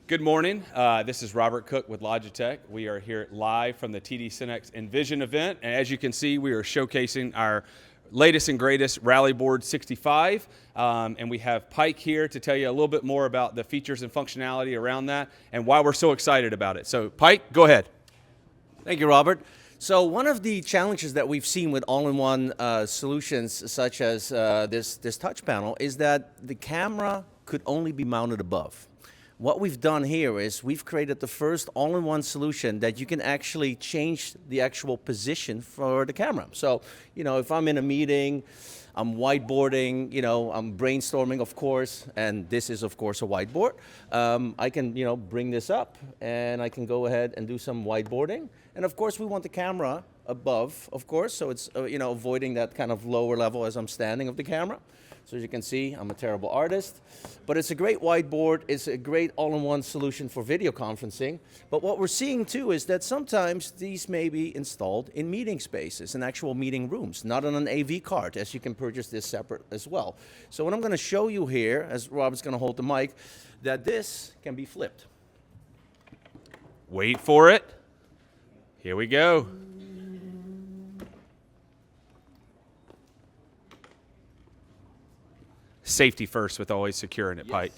Good morning. This is Robert Cook with Logitech. We are here live from the TD SYNNEX InVision event. And as you can see, we are showcasing our latest and greatest Rally Board 65. And we have Pike here to tell you a little bit more about the features and functionality around that and why we're so excited about it. So Pike, go ahead. Thank you, Robert. So one of the challenges that we've seen with all-in-one solutions such as this touch panel is that the camera could only be mounted above. What we've done here is we've created the first all-in-one solution that you can actually change the actual position for the camera. So, if I'm in a meeting, I'm whiteboarding, I'm brainstorming, of course, and this is, of course, a whiteboard. I can, bring this up, and I can go ahead and do some whiteboarding. And, of course, we want the camera above, of course, so it's, avoiding that kind of lower level as I'm standing of the camera. So as you can see, I'm a terrible artist, but it's a great whiteboard. It's a great all-in-one solution for video conferencing. But what we're seeing too is that sometimes these may be installed in meeting spaces, in actual meeting rooms, not on an AV card, as you can purchase this separate as well. So what I'm going to show you here, as Robert's going to hold the mic, that this can be flipped. Wait for it. Here we go. Safety first with always securing it, yes. Pike.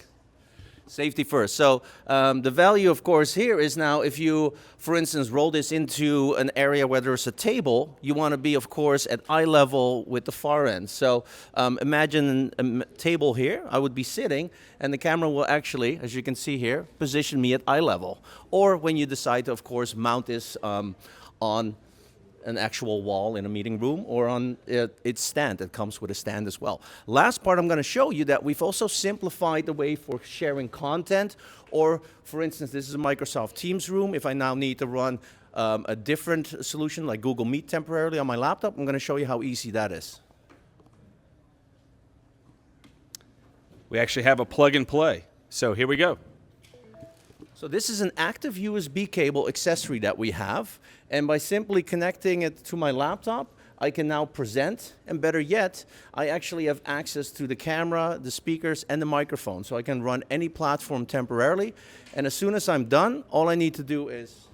Safety first. So the value, of course, here is now if you, for instance, roll this into an area where there's a table, you want to be, of course, at eye level with the far end. So imagine a table here. I would be sitting, and the camera will actually, as you can see here, position me at eye level. Or when you decide to, of course, mount this on an actual wall in a meeting room or on its stand. It comes with a stand as well. Last part, I'm going to show you that we've also simplified the way for sharing content. Or, for instance, this is a Microsoft Teams room. If I now need to run a different solution like Google Meet temporarily on my laptop, I'm going to show you how easy that is. We actually have a plug and play. So here we go. So this is an active USB cable accessory that we have, and by simply connecting it to my laptop, I can now present, and better yet, I actually have access to the camera, the speakers, and the microphone, so I can run any platform temporarily, and as soon as I'm done, all I need to do is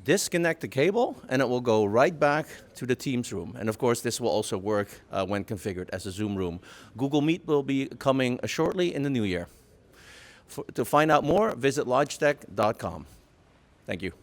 disconnect the cable, and it will go right back to the Teams room. And of course, this will also work when configured as a Zoom room. Google Meet will be coming shortly in the new year. To find out more, visit logitech.com. Thank you.